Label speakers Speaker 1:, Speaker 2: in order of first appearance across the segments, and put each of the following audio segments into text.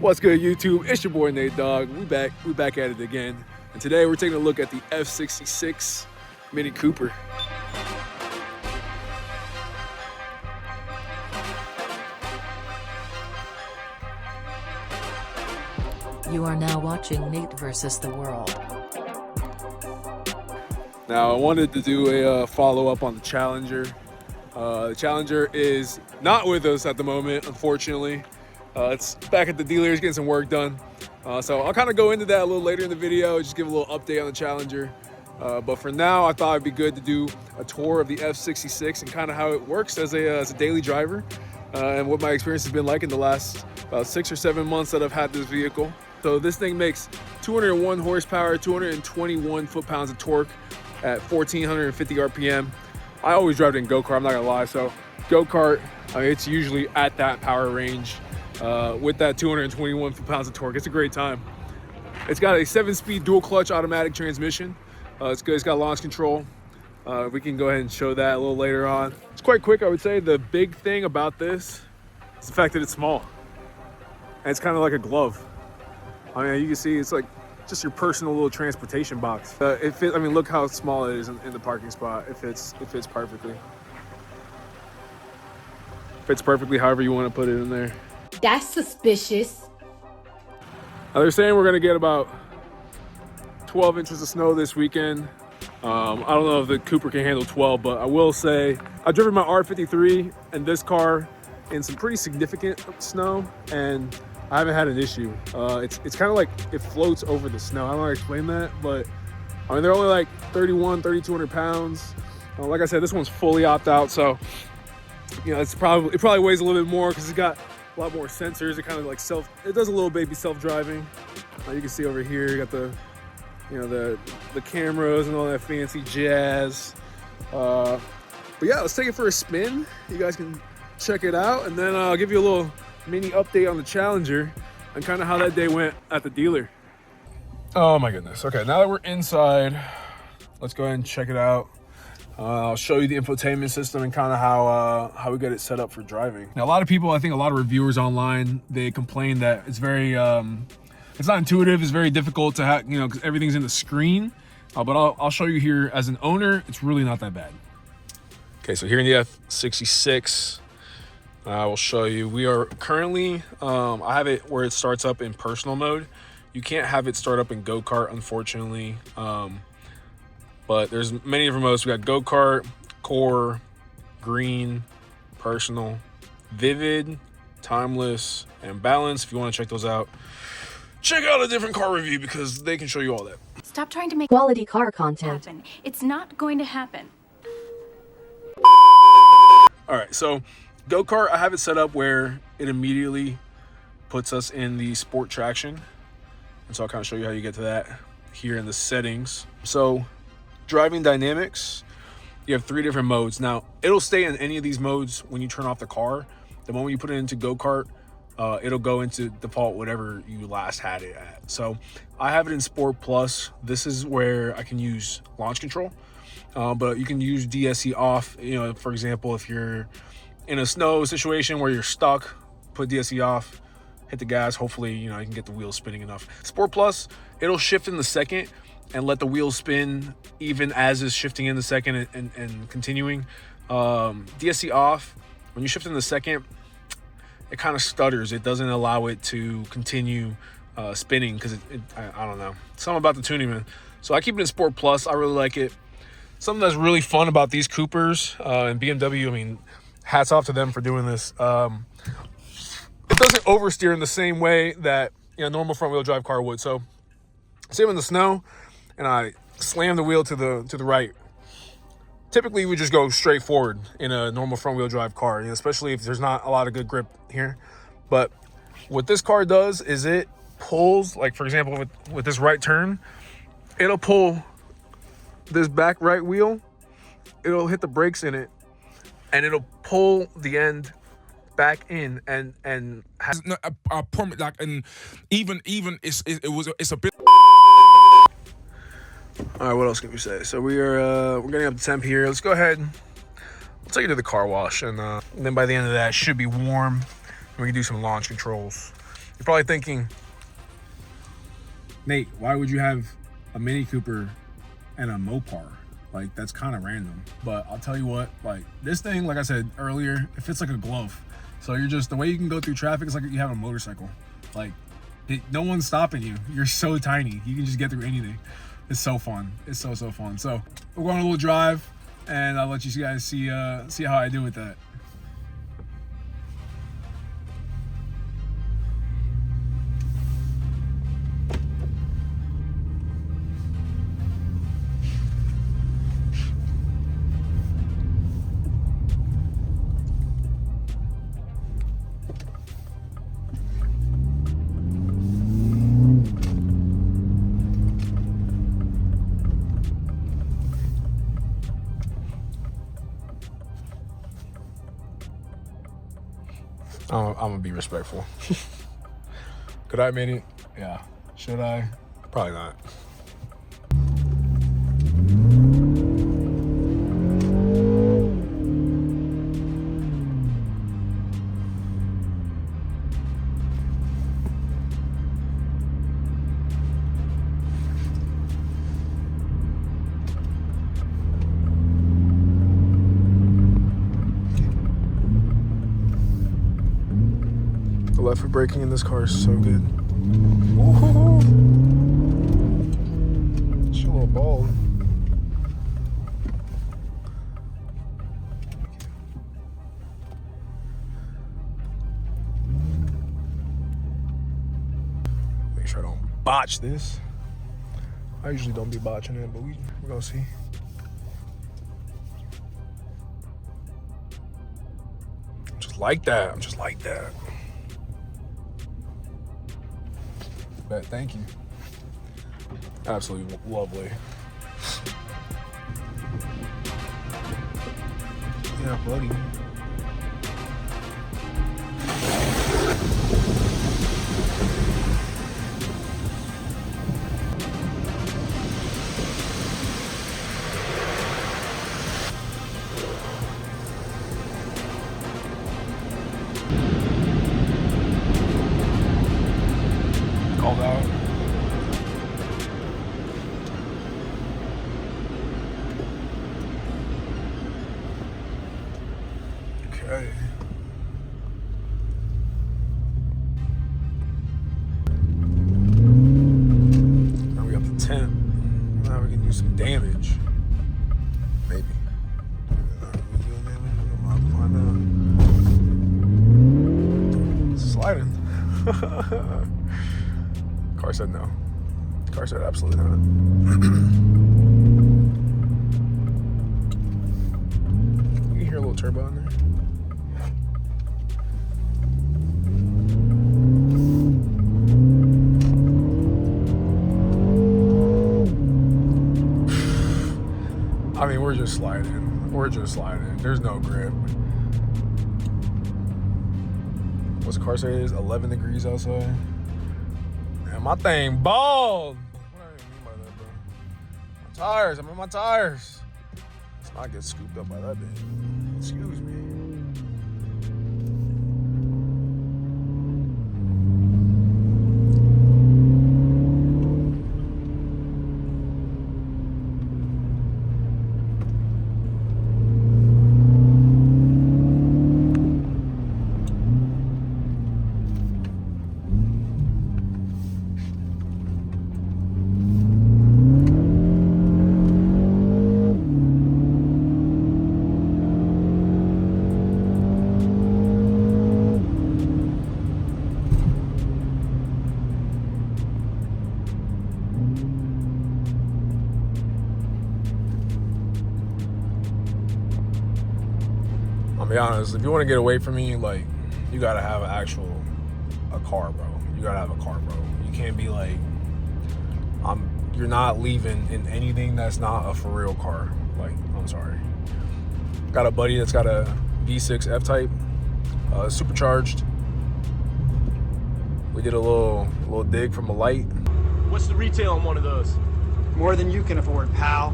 Speaker 1: What's good, YouTube? It's your boy Nate Dogg. We back at it again. And today we're taking a look at the F66 Mini Cooper.
Speaker 2: You are now watching Nate versus the World.
Speaker 1: Now I wanted to do a follow-up on the Challenger. The Challenger is not with us at the moment, unfortunately. It's back at the dealers getting some work done. So I'll kind of go into that a little later in the video, just give a little update on the Challenger. But for now, I thought it'd be good to do a tour of the F66 and kind of how it works as a daily driver and what my experience has been like in the last about 6 or 7 months that I've had this vehicle. So this thing makes 201 horsepower, 221 foot-pounds of torque at 1,450 RPM. I always drive it in go-kart, I'm not gonna lie. So go-kart, it's usually at that power range. With that 221 foot-pounds of torque. It's a great time. It's got a 7-speed dual clutch automatic transmission. It's good. It's got launch control. We can go ahead and show that a little later on. It's quite quick, I would say. The big thing about this is the fact that it's small. And it's kind of like a glove. I mean, you can see it's like just your personal little transportation box. Look how small it is in the parking spot. It fits perfectly. Fits perfectly however you want to put it in there.
Speaker 3: That's suspicious.
Speaker 1: Now they're saying we're gonna get about 12 inches of snow this weekend. I don't know if the Cooper can handle 12, but I will say I've driven my R53 and this car in some pretty significant snow, and I haven't had an issue. It's kind of like it floats over the snow. I don't know how to explain that, but I mean they're only like 3,200 pounds. Like I said, this one's fully opt-out, so you know it probably weighs a little bit more because it's got a lot more sensors. It kind of like it does a little baby self-driving. You can see over here, you got the cameras and all that fancy jazz. But yeah, let's take it for a spin. You guys can check it out, and then I'll give you a little mini update on the Challenger and kind of how that day went at the dealer. Oh my goodness. Okay, now that we're inside, let's go ahead and check it out. I'll show you the infotainment system and kind of how we get it set up for driving. Now, a lot of people, I think a lot of reviewers online, they complain that it's very, it's not intuitive. It's very difficult to have, because everything's in the screen. But I'll show you here as an owner, it's really not that bad. Okay, so here in the F66, I will show you. We are currently, I have it where it starts up in personal mode. You can't have it start up in go-kart, unfortunately. But there's many different modes. We got go-kart, core, green, personal, vivid, timeless, and balance. If you want to check those out, check out a different car review because they can show you all that.
Speaker 4: Stop trying to make
Speaker 5: quality car content
Speaker 4: happen. It's not going to happen.
Speaker 1: All right, so go-kart, I have it set up where it immediately puts us in the sport traction. And so I'll kind of show you how you get to that here in the settings. So driving dynamics, you have 3 different modes. Now, it'll stay in any of these modes when you turn off the car. The moment you put it into go-kart, it'll go into default whatever you last had it at. So I have it in Sport Plus. This is where I can use launch control, but you can use DSC off. For example, if you're in a snow situation where you're stuck, put DSC off, hit the gas. Hopefully, you can get the wheels spinning enough. Sport Plus, it'll shift in the second and let the wheels spin even as is shifting in the second and continuing. DSC off, when you shift in the second, it kind of stutters. It doesn't allow it to continue spinning because I don't know. Something about the tuning, man. So I keep it in Sport Plus. I really like it. Something that's really fun about these Coopers and BMW, I mean, hats off to them for doing this. It doesn't oversteer in the same way that a normal front-wheel drive car would. So say I'm in the snow and I slam the wheel to the right. Typically, we just go straight forward in a normal front-wheel drive car, especially if there's not a lot of good grip here. But what this car does is it pulls, like for example, with this right turn, it'll pull this back right wheel, it'll hit the brakes in it, and it'll pull the end back in and has
Speaker 6: a permit, like, and even it's a bit.
Speaker 1: All right, what else can we say? So we're getting up to temp here. Let's go ahead. We'll take it to the car wash, and then by the end of that, it should be warm. We can do some launch controls. You're probably thinking, Nate, why would you have a Mini Cooper and a Mopar? Like, that's kind of random. But I'll tell you what, like, this thing, like I said earlier, it fits like a glove. So you're just, the way you can go through traffic is like you have a motorcycle. Like, no one's stopping you. You're so tiny. You can just get through anything. It's so fun. It's so fun. So we're going on a little drive, and I'll let you guys see how I do with that. I'm gonna be respectful. Could I have made it? Yeah. Should I? Probably not. The left foot braking in this car is so good. Woo-hoo-hoo. She's a little bald. Make sure I don't botch this. I usually don't be botching it, but we're gonna see. I'm just like that. I'm just like that. Bet, thank you. Absolutely lovely. Yeah, buddy. Called out. Okay. Now we got the tent. Now we can do some damage. Maybe. Sliding. Car said no. Car said absolutely not. You can hear a little turbo in there. I mean, we're just sliding. We're just sliding. There's no grip. What's the car say it is? 11 degrees outside. Man, my thing bald. What do I even mean by that, bro? My tires. I'm in my tires. Let's not get scooped up by that thing. Excuse me. I'll be honest, if you want to get away from me, like, you gotta have a car, bro. You gotta have a car, bro. You can't be like, you're not leaving in anything that's not a for real car. Like, I'm sorry. Got a buddy that's got a V6 F-Type, supercharged. We did a little dig from a light.
Speaker 5: What's the retail on one of those?
Speaker 7: More than you can afford, pal.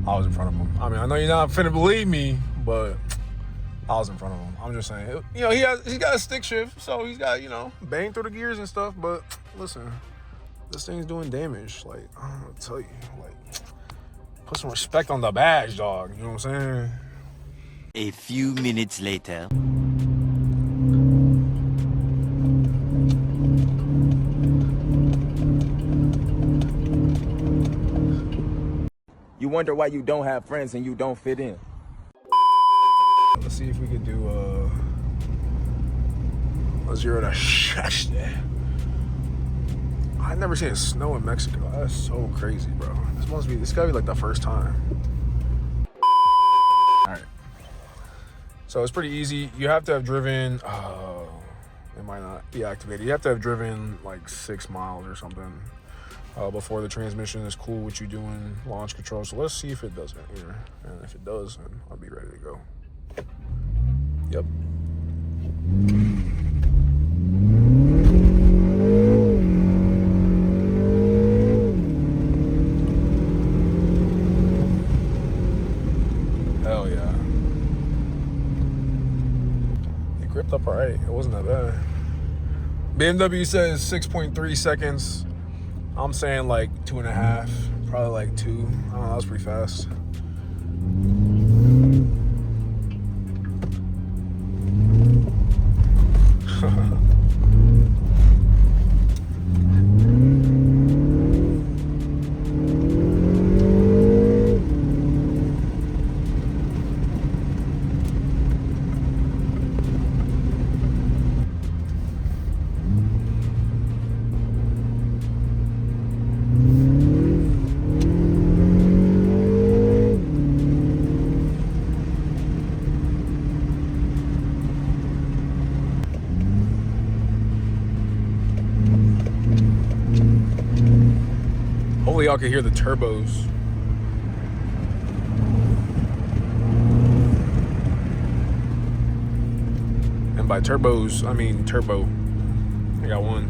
Speaker 1: I was in front of him. I mean, I know you're not finna believe me, but I was in front of him. I'm just saying, you know, he's got a stick shift, so he's got, you know, bang through the gears and stuff. But listen, this thing's doing damage. Like, I don't know what to tell you. Like, put some respect on the badge, dog. You know what I'm saying?
Speaker 8: A few minutes later.
Speaker 9: You wonder why you don't have friends and you don't fit in.
Speaker 1: Let's see if we could do a 0 to 60. I've never seen it snow in Mexico. That's so crazy, bro. This gotta be like the first time. All right. So it's pretty easy. You have to have driven, it might not be activated. You have to have driven like 6 miles or something before the transmission is cool with you doing launch control. So let's see if it does it here. And if it does, then I'll be ready to go. Yep. Hell yeah. It gripped up all right. It wasn't that bad. BMW says 6.3 seconds. I'm saying like 2.5, probably like 2. I don't know, that was pretty fast. Hopefully y'all can hear the turbos. And by turbos, I mean turbo. I got one.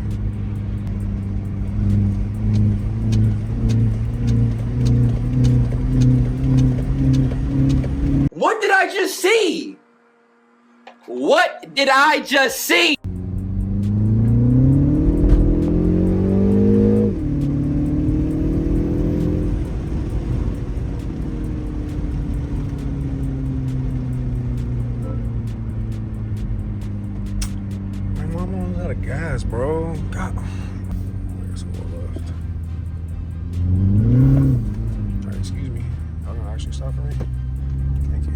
Speaker 10: What did I just see? What did I just see?
Speaker 1: Gas, bro. God. There's more left. Alright, excuse me. Y'all gonna actually stop for me? Thank you.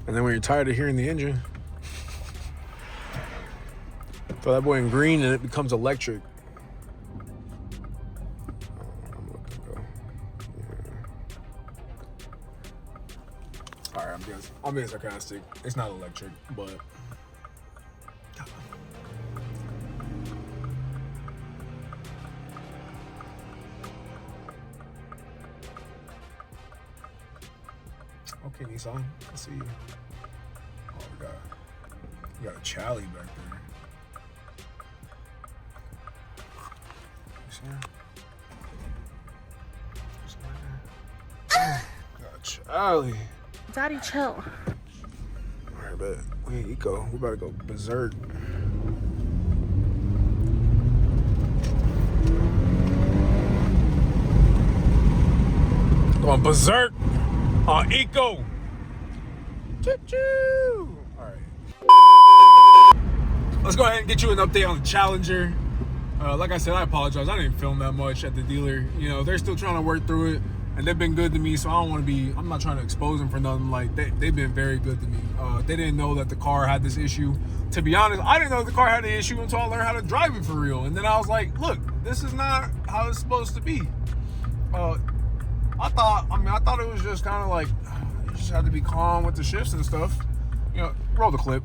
Speaker 1: And then when you're tired of hearing the engine, throw that boy in green and it becomes electric. I'm looking to go. Yeah. All right, I'm being sarcastic. It's not electric, but okay, Nissan. Let's see. Oh, we got a Chally back there. You see her? Got a Chally.
Speaker 11: Daddy, chill.
Speaker 1: All right, bet. We ain't eco. We about to go berserk. Going berserk on eco. Choo-choo. All right. Let's go ahead and get you an update on the Challenger. Like I said, I apologize. I didn't film that much at the dealer. You know, they're still trying to work through it, and they've been good to me, so I don't want to be, I'm not trying to expose them for nothing. Like, they've been very good to me. They didn't know that the car had this issue. To be honest, I didn't know the car had the issue until I learned how to drive it for real. And then I was like, look, this is not how it's supposed to be. I thought it was just kind of like, it just have to be calm with the shifts and stuff. You know, roll the clip.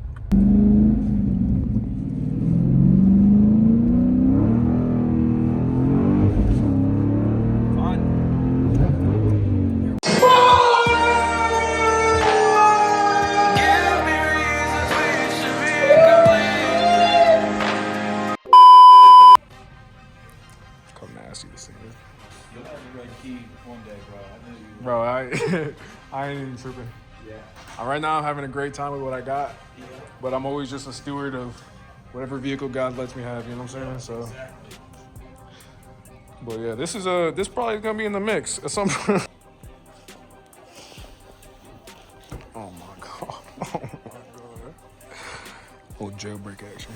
Speaker 1: Bro, I ain't even tripping. Yeah. Right now I'm having a great time with what I got. Yeah. But I'm always just a steward of whatever vehicle God lets me have, you know what I'm saying? So exactly. But yeah, this probably gonna be in the mix at some point. Oh my god. Oh my god. Little jailbreak action.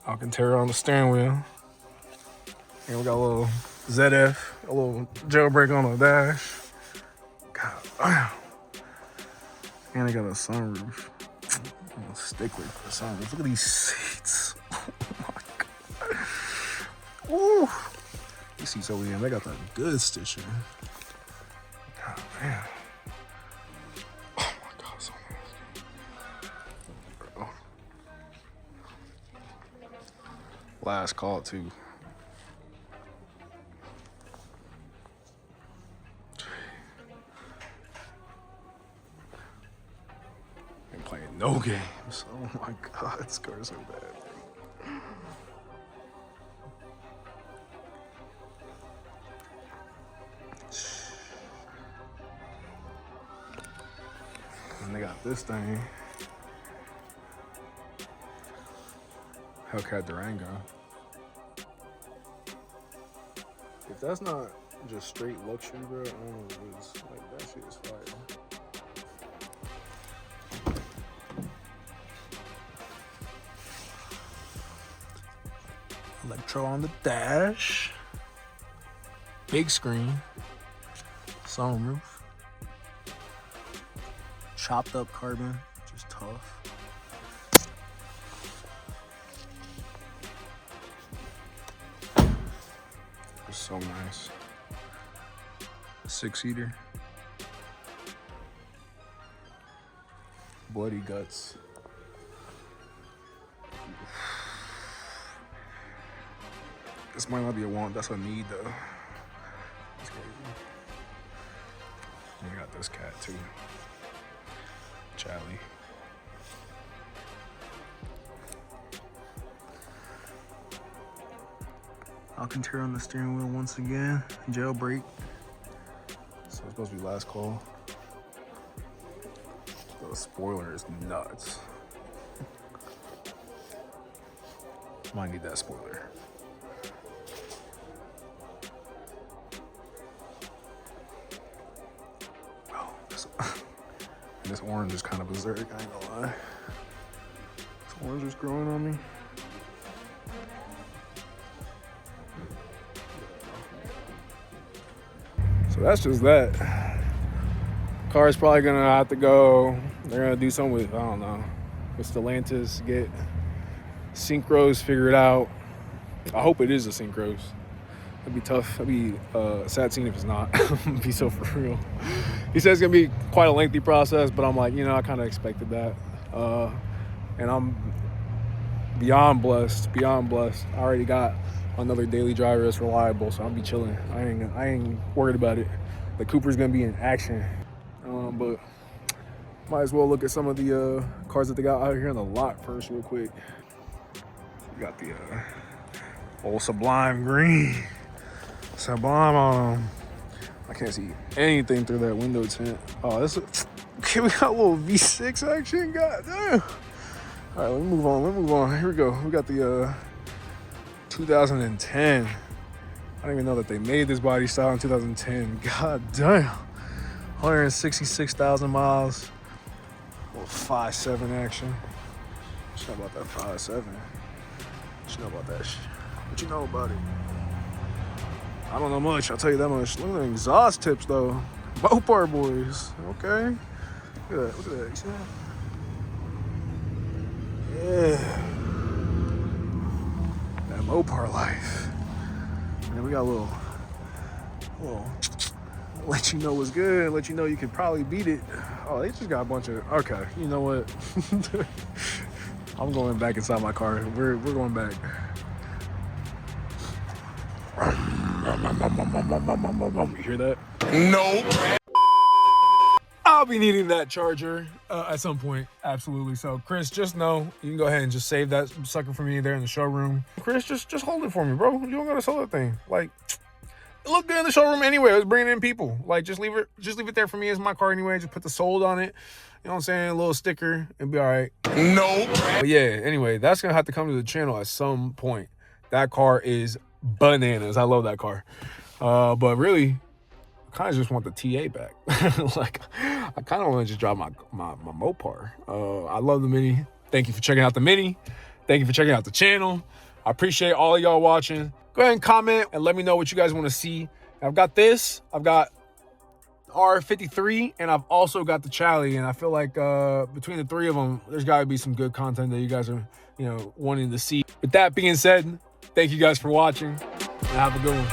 Speaker 1: Alcantara on the steering wheel. And we got a little ZF, a little jailbreak on the dash. God damn. And I got a sunroof. I'm a stickler for the sunroof. Look at these seats. Oh my god. Woo. These seats over here, they got that good stitching. God man. Oh my god, so nasty. Bro. Last call too. Playing no games. Oh my god, this car is so bad. And they got this thing. Hellcat Durango. If that's not just straight luxury, bro, I don't know what it is. Like, that shit is fire. Electro on the dash. Big screen. Sunroof. Chopped up carbon, which is tough. It's so nice. 6-seater. Bloody guts. This might not be a want, that's a need though. That's crazy. And you got this cat too. Charlie. Alcantara on the steering wheel once again. Jailbreak. So it's supposed to be last call. The spoiler is nuts. Might need that spoiler. This orange is kind of berserk, I ain't gonna lie. This orange is growing on me. So that's just that. Car's probably gonna have to go. They're gonna do something with, I don't know, with Stellantis, get synchros figured out. I hope it is a synchros. It'd be tough. It'd be sad scene if it's not. It'd be so for real. He says it's gonna be quite a lengthy process, but I'm like, you know, I kind of expected that. And I'm beyond blessed. I already got another daily driver that's reliable, so I'll be chilling. I ain't worried about it. The Cooper's gonna be in action. But might as well look at some of the cars that they got out here in the lot first real quick. We got the old Sublime green. Sublime on I can't see anything through that window tint. Oh, this okay, we got a little V6 action. God damn. All right, let me move on. Here we go. We got the 2010. I didn't even know that they made this body style in 2010. God damn. 166,000 miles. A little 5.7 action. What you know about that 5.7? What you know about that shit? What you know about it? I don't know much, I'll tell you that much. Look at the exhaust tips though. Mopar boys, okay. Look at that, you see that? Yeah. That Mopar life. And then we got a little let you know what's good, let you know you could probably beat it. Oh, they just got a bunch of, okay, you know what? I'm going back inside my car. We're going back. You hear that?
Speaker 6: No.
Speaker 1: I'll be needing that charger at some point, absolutely. So, Chris, just know you can go ahead and just save that sucker for me there in the showroom. Chris, just hold it for me, bro. You don't gotta sell that thing. Like, it looked good in the showroom anyway. It was bringing in people. Like, just leave it there for me as my car anyway. Just put the sold on it. You know what I'm saying? A little sticker and be all right.
Speaker 6: No.
Speaker 1: But yeah, anyway, that's gonna have to come to the channel at some point. That car is bananas. I love that car. But really, I kind of just want the TA back. Like, I kind of want to just drive my Mopar. I love the Mini. Thank you for checking out the Mini. Thank you for checking out the channel. I appreciate all of y'all watching. Go ahead and comment and let me know what you guys want to see. I've got this. I've got R53, and I've also got the Chally. And I feel like between the three of them, there's got to be some good content that you guys are, wanting to see. With that being said, thank you guys for watching, and have a good one.